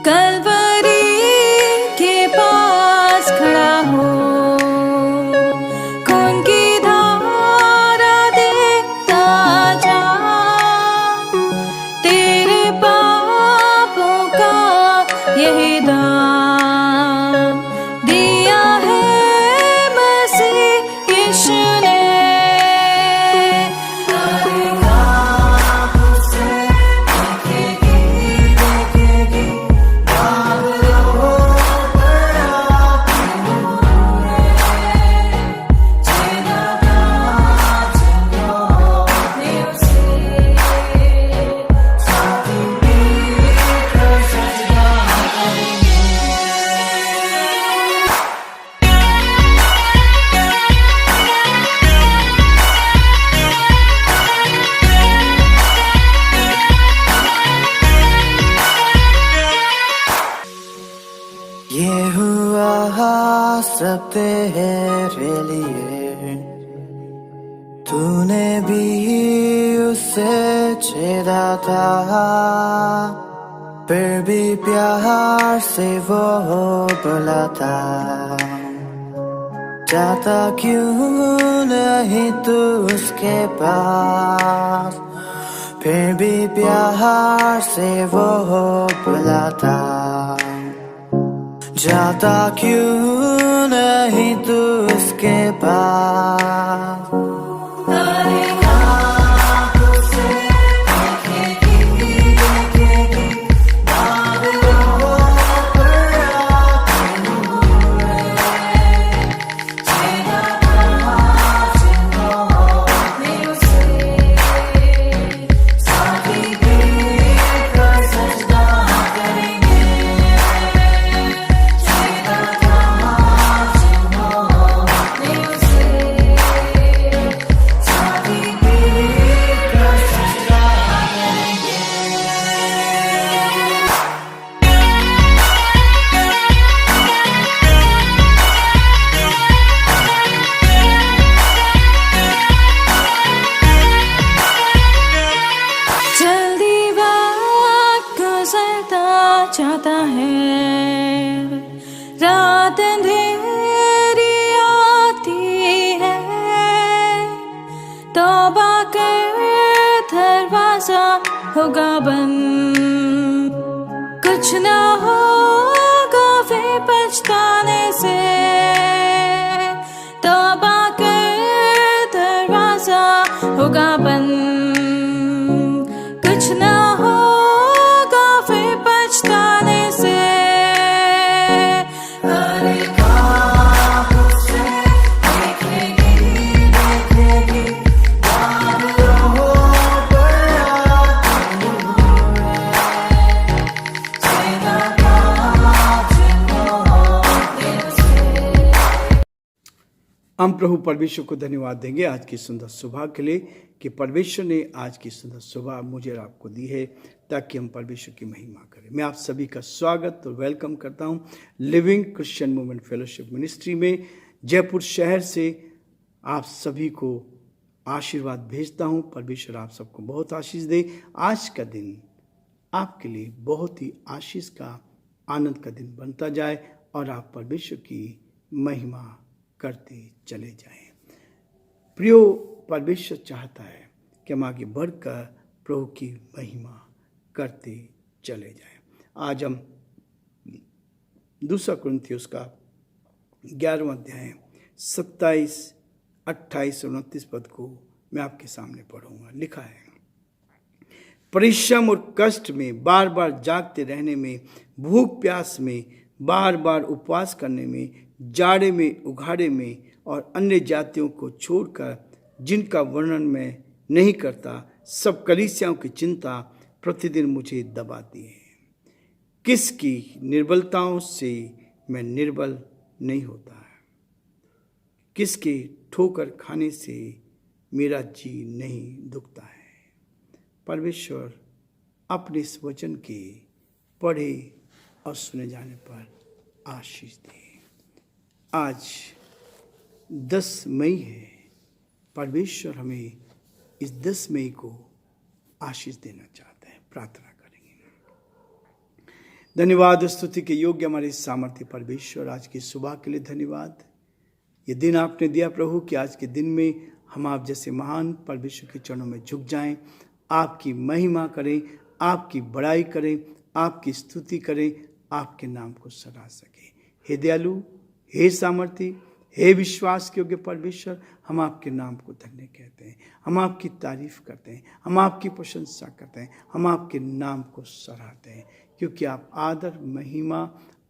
कलवरी के पास खड़ा हो, खून की धारा देखता जा, तेरे पापों का यही दाम दिया है मसीह यीशु ने। ये हुआ सब तेरे लिए, तूने भी उसे छेड़ा था, फिर भी प्यार से वो बुलाता, जाता क्यों नहीं तू उसके पास, फिर भी प्यार से वो बुलाता, जाता क्यों नहीं तू उसके पास। चाहता है, रात अंधेरी आती है, तौबा कर दरवाजा होगा बंद, कुछ ना होगा वे पछताने से, तौबा कर दरवाजा होगा बंद, कुछ ना होगा फिर पछताने से। हम प्रभु परमेश्वर को धन्यवाद देंगे आज की सुंदर सुबह के लिए कि परमेश्वर ने आज की सुंदर सुबह मुझे और आपको दी है ताकि हम परमेश्वर की महिमा करें। मैं आप सभी का स्वागत और वेलकम करता हूं living Christian movement fellowship ministry में जयपुर शहर से। आप सभी को आशीर्वाद भेजता हूं। परमेश्वर आप सबको बहुत आशीष दे। आज का दिन आपके लिए बहुत ही आशीष का, आनंद का दिन बनता जाए और आप परमेश्वर की महिमा करते चले जाएं। प्रियो, परमेश्वर चाहता है कि हम आगे बढ़कर प्रभु की महिमा करते चले जाएं। आज हम 2 कुरिन्थियों का 11वां अध्याय 27, 28 और 29 पद को मैं आपके सामने पढ़ूंगा। लिखा है, परिश्रम और कष्ट में, बार बार जागते रहने में, भूख प्यास में, बार बार उपवास करने में, जाड़े में, उघाड़े में और अन्य जातियों को छोड़कर जिनका वर्णन मैं नहीं करता, सब कलीसियाओं की चिंता प्रतिदिन मुझे दबाती है। किसकी निर्बलताओं से मैं निर्बल नहीं होता है, किसके ठोकर खाने से मेरा जी नहीं दुखता है। परमेश्वर अपने इस वचन के पढ़े और सुने जाने पर आशीष दे। आज 10 मई है। परमेश्वर हमें इस 10 मई को आशीष देना चाहता है। प्रार्थना करेंगे। धन्यवाद, स्तुति के योग्य हमारे सामर्थ्य परमेश्वर, आज की सुबह के लिए धन्यवाद। ये दिन आपने दिया प्रभु कि आज के दिन में हम आप जैसे महान परमेश्वर के चरणों में झुक जाएं, आपकी महिमा करें, आपकी बड़ाई करें, आपकी स्तुति करें, आपके नाम को सराह सकें। हे दयालु, हे सामर्थी, हे विश्वास के योग्य परमेश्वर, हम आपके नाम को धन्य कहते हैं, हम आपकी तारीफ करते हैं, हम आपकी प्रशंसा करते हैं, हम आपके नाम को सराहते हैं, क्योंकि आप आदर, महिमा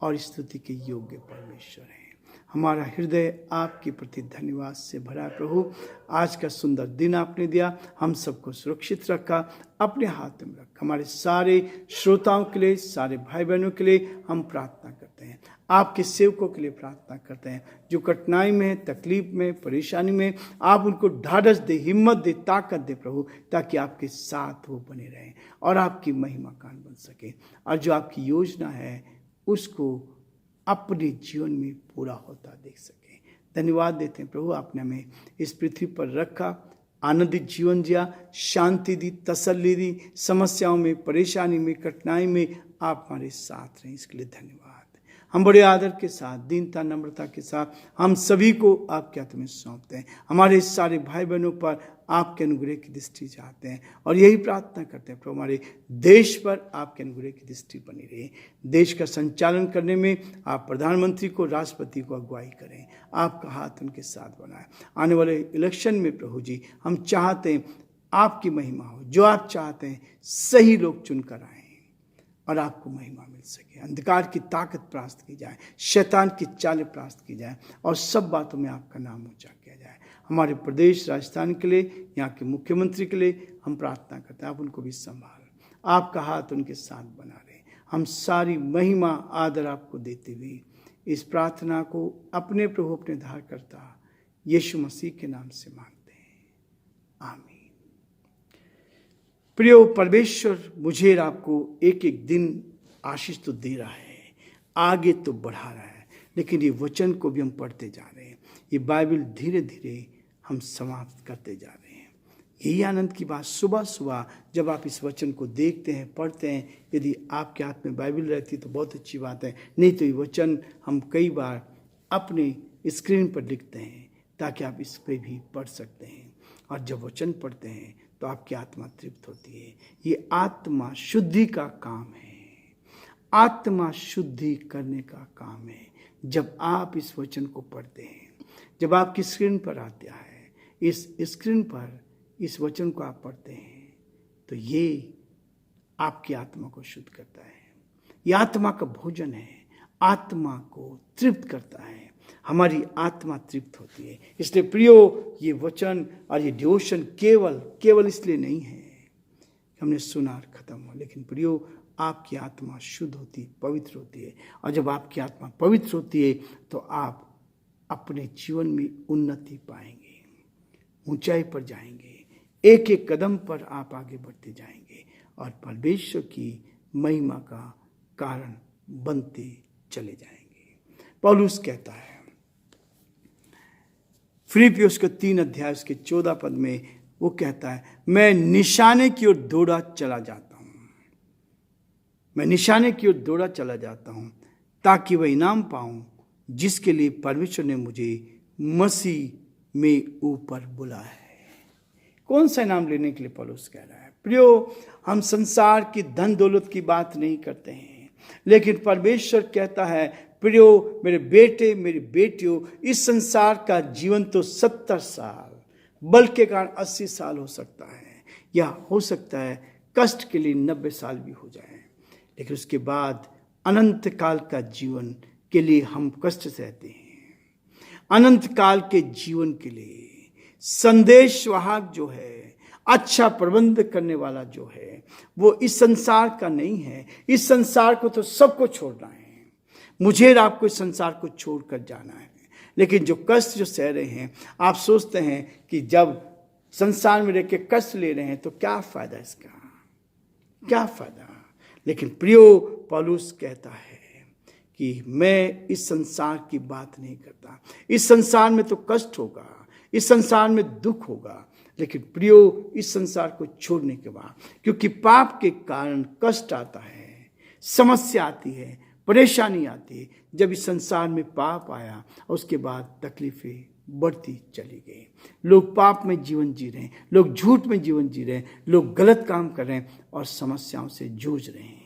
और स्तुति के योग्य परमेश्वर हैं। हमारा हृदय आपके प्रति धन्यवाद से भरा है प्रभु। आज का सुंदर दिन आपने दिया, हम सबको सुरक्षित रखा, अपने हाथ में रखा। हमारे सारे श्रोताओं के लिए, सारे भाई बहनों के लिए हम प्रार्थना करते हैं, आपके सेवकों के लिए प्रार्थना करते हैं जो कठिनाई में, तकलीफ में, परेशानी में, आप उनको ढाढ़स दे, हिम्मत दे, ताकत दे प्रभु, ताकि आपके साथ वो बने रहें और आपकी महिमा कान बन सके, और जो आपकी योजना है उसको अपने जीवन में पूरा होता देख सके। धन्यवाद देते हैं प्रभु, आपने हमें इस पृथ्वी पर रखा, आनंदित जीवन जिया, शांति दी, तसल्ली दी, समस्याओं में, परेशानी में, कठिनाई में आप हमारे साथ रहें, इसके लिए धन्यवाद। हम बड़े आदर के साथ, दीनता, नम्रता के साथ हम सभी को आपके हाथ में सौंपते हैं। हमारे सारे भाई बहनों पर आपके अनुग्रह की दृष्टि चाहते हैं और यही प्रार्थना करते हैं प्रभु, हमारे देश पर आपके अनुग्रह की दृष्टि बनी रहे। देश का संचालन करने में आप प्रधानमंत्री को, राष्ट्रपति को अगुवाई करें, आपका हाथ उनके साथ बनाए। आने वाले इलेक्शन में प्रभु जी हम चाहते हैं आपकी महिमा हो, जो आप चाहते हैं सही लोग चुनकर आए और आपको महिमा मिल सके, अंधकार की ताकत परास्त की जाए, शैतान की चालें परास्त की जाए और सब बातों में आपका नाम ऊंचा किया जाए। हमारे प्रदेश राजस्थान के लिए, यहाँ के मुख्यमंत्री के लिए हम प्रार्थना करते हैं, आप उनको भी संभाल, आपका हाथ उनके साथ बना रहे। हम सारी महिमा आदर आपको देते हुए इस प्रार्थना को अपने प्रभु, अपने धारकर्ता यीशु मसीह के नाम से मांगते हैं, आमीन। प्रियो, परमेश्वर मुझे और आपको एक एक दिन आशीष तो दे रहा है, आगे तो बढ़ा रहा है, लेकिन ये वचन को भी हम पढ़ते जा रहे हैं। ये बाइबल धीरे धीरे हम समाप्त करते जा रहे हैं। यही आनंद की बात, सुबह सुबह जब आप इस वचन को देखते हैं, पढ़ते हैं, यदि आपके हाथ में बाइबल रहती तो बहुत अच्छी बात है, नहीं तो ये वचन हम कई बार अपने स्क्रीन पर लिखते हैं ताकि आप इस पर भी पढ़ सकते हैं। और जब वचन पढ़ते हैं तो आपकी आत्मा तृप्त होती है। ये आत्मा शुद्धि का काम है, आत्मा शुद्धि करने का काम है। जब आप इस वचन को पढ़ते हैं, जब आपकी स्क्रीन पर आता है, इस स्क्रीन पर इस वचन को आप पढ़ते हैं, तो ये आपकी आत्मा को शुद्ध करता है। ये आत्मा का भोजन है, आत्मा को तृप्त करता है, हमारी आत्मा तृप्त होती है। इसलिए प्रियो, ये वचन और ये डिवोशन केवल इसलिए नहीं है कि हमने सुना और खत्म हो, लेकिन प्रियो आपकी आत्मा शुद्ध होती है, पवित्र होती है। और जब आपकी आत्मा पवित्र होती है तो आप अपने जीवन में उन्नति पाएंगे, ऊंचाई पर जाएंगे, एक एक कदम पर आप आगे बढ़ते जाएंगे और परमेश्वर की महिमा का कारण बनते चले जाएंगे। पौलुस कहता है फिलिप्पियों के 3 अध्याय उसके 14 पद में, वो कहता है, मैं निशाने की ओर दौड़ा चला जाता हूं, मैं निशाने की ओर दौड़ा चला जाता हूं ताकि वह इनाम पाऊं जिसके लिए परमेश्वर ने मुझे मसीह में ऊपर बुलाया है। कौन सा इनाम लेने के लिए पौलुस कह रहा है? प्रियो, हम संसार की धन दौलत की बात नहीं करते हैं, लेकिन परमेश्वर कहता है, प्रियो मेरे बेटे, मेरी बेटियों, इस संसार का जीवन तो 70 साल, बल के कारण 80 साल हो सकता है, या हो सकता है कष्ट के लिए 90 साल भी हो जाए, लेकिन उसके बाद अनंत काल का जीवन के लिए हम कष्ट सहते हैं। अनंत काल के जीवन के लिए संदेशवाहक जो है, अच्छा प्रबंध करने वाला जो है, वो इस संसार का नहीं है। इस संसार को तो सबको छोड़ना है, मुझे और आपको इस संसार को छोड़कर जाना है। लेकिन जो कष्ट जो सह रहे हैं, आप सोचते हैं कि जब संसार में रह के कष्ट ले रहे हैं तो क्या फायदा इसका, क्या फायदा। लेकिन प्रियो, पौलुस कहता है कि मैं इस संसार की बात नहीं करता। इस संसार में तो कष्ट होगा, इस संसार में दुख होगा, लेकिन प्रियो इस संसार को छोड़ने के बाद, क्योंकि पाप के कारण कष्ट आता है, समस्या आती है, परेशानी आती है। जब इस संसार में पाप आया उसके बाद तकलीफें बढ़ती चली गई। लोग पाप में जीवन जी रहे हैं, लोग झूठ में जीवन जी रहे हैं, लोग गलत काम कर रहे हैं और समस्याओं से जूझ रहे हैं,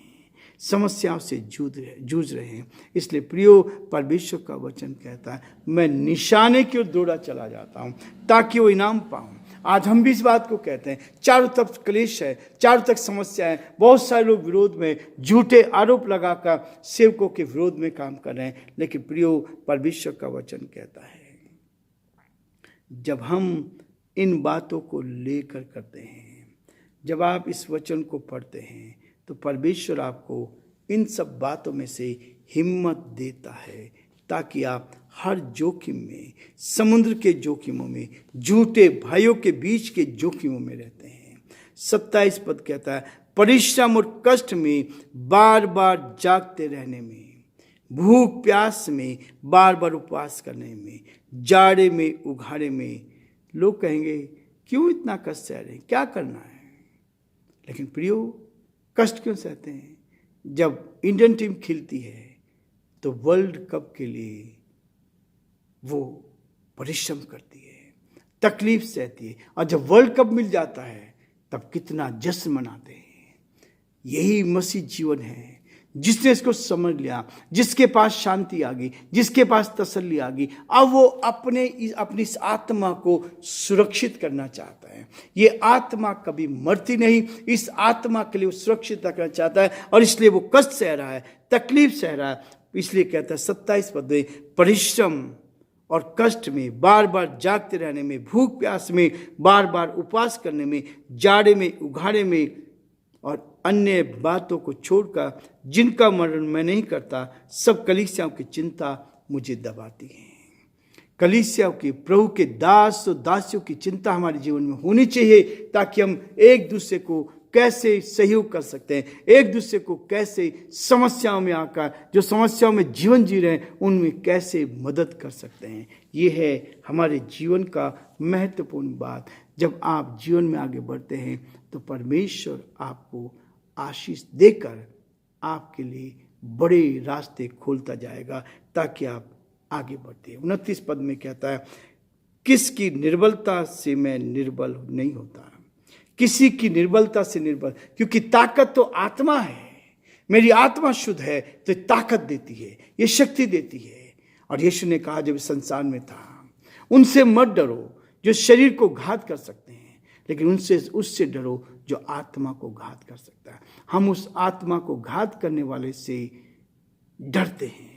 समस्याओं से जूझ रहे हैं। इसलिए प्रियो, परमेश्वर का वचन कहता है, मैं निशाने की ओर दौड़ा चला जाता हूँ ताकि वो इनाम पाऊँ। आज हम भी इस बात को कहते हैं, चारों तरफ क्लेश है, चारों तरफ समस्या है, बहुत सारे लोग विरोध में झूठे आरोप लगाकर सेवकों के विरोध में काम कर रहे हैं। लेकिन प्रियो, परमेश्वर का वचन कहता है, जब हम इन बातों को लेकर करते हैं, जब आप इस वचन को पढ़ते हैं, तो परमेश्वर आपको इन सब बातों में से हिम्मत देता है ताकि आप हर जोखिम में, समुद्र के जोखिमों में, झूठे भाइयों के बीच के जोखिमों में रहते हैं। 27 पद कहता है, परिश्रम और कष्ट में बार बार जागते रहने में, भूख प्यास में बार बार उपवास करने में, जाड़े में उघाड़े में। लोग कहेंगे क्यों इतना कष्ट सह रहे हैं, क्या करना है? लेकिन प्रियो, कष्ट क्यों सहते हैं? जब इंडियन टीम खेलती है तो वर्ल्ड कप के लिए वो परिश्रम करती है, तकलीफ सहती है, और जब वर्ल्ड कप मिल जाता है तब कितना जश्न मनाते हैं। यही मसीह जीवन है। जिसने इसको समझ लिया, जिसके पास शांति आ गई, जिसके पास तसल्ली आ गई, अब वो अपनी इस आत्मा को सुरक्षित करना चाहता है। ये आत्मा कभी मरती नहीं, इस आत्मा के लिए वो सुरक्षित रखना चाहता है, और इसलिए वो कष्ट सह रहा है, तकलीफ सह रहा है। इसलिए कहता है 27 पद में, परिश्रम और कष्ट में बार बार जागते रहने में, भूख प्यास में बार बार उपवास करने में, जाड़े में उघाड़े में, और अन्य बातों को छोड़कर जिनका मरण मैं नहीं करता, सब कलीसियाओं की चिंता मुझे दबाती है। कलीसियाओं की, प्रभु के दास और दासियों की चिंता हमारे जीवन में होनी चाहिए, ताकि हम एक दूसरे को कैसे सहयोग कर सकते हैं, एक दूसरे को कैसे समस्याओं में आकर, जो समस्याओं में जीवन जी रहे हैं, उनमें कैसे मदद कर सकते हैं। ये है हमारे जीवन का महत्वपूर्ण बात। जब आप जीवन में आगे बढ़ते हैं तो परमेश्वर आपको आशीष देकर आपके लिए बड़े रास्ते खोलता जाएगा, ताकि आप आगे बढ़ते हैं। 29 पद में कहता है, किसकी निर्बलता से मैं निर्बल नहीं होता, किसी की निर्बलता से निर्बल, क्योंकि ताकत तो आत्मा है। मेरी आत्मा शुद्ध है तो ताकत देती है, ये शक्ति देती है। और यीशु ने कहा जब संसार में था, उनसे मत डरो जो शरीर को घात कर सकते हैं, लेकिन उससे डरो जो आत्मा को घात कर सकता है। हम उस आत्मा को घात करने वाले से डरते हैं।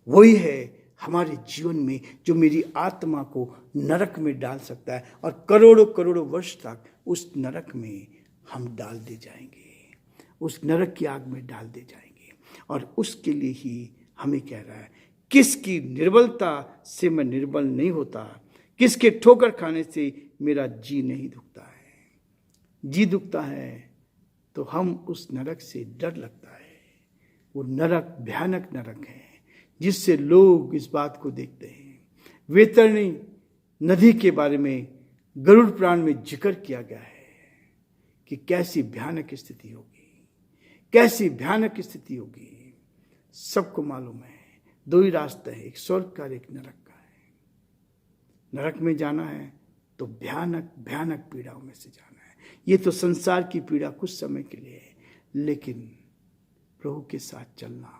वही है हमारे जीवन में जो मेरी आत्मा को नरक में डाल सकता है, और करोड़ों करोड़ों वर्ष तक उस नरक में हम डाल दे जाएंगे, उस नरक की आग में डाल दे जाएंगे। और उसके लिए ही हमें कह रहा है, किसकी निर्बलता से मैं निर्बल नहीं होता, किसके ठोकर खाने से मेरा जी नहीं दुखता है। जी दुखता है तो हम उस नरक से डर लगता है। वो नरक भयानक नरक है, जिससे लोग इस बात को देखते हैं। वैतरणी नदी के बारे में गरुड़ पुराण में जिक्र किया गया है कि कैसी भयानक स्थिति होगी, कैसी भयानक स्थिति होगी। सबको मालूम है, दो ही रास्ते हैं, एक स्वर्ग का, एक नरक का है। नरक में जाना है तो भयानक भयानक पीड़ाओं में से जाना है। ये तो संसार की पीड़ा कुछ समय के लिए है, लेकिन प्रभु के साथ चलना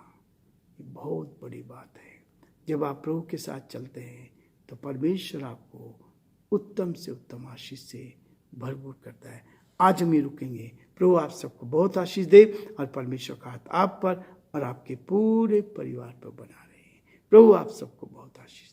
ये बहुत बड़ी बात है। जब आप प्रभु के साथ चलते हैं तो परमेश्वर आपको उत्तम से उत्तम आशीष से भरपूर करता है। आज हम ये रुकेंगे। प्रभु आप सबको बहुत आशीष दे, और परमेश्वर का हाथ आप पर और आपके पूरे परिवार पर बना रहे। प्रभु आप सबको बहुत आशीष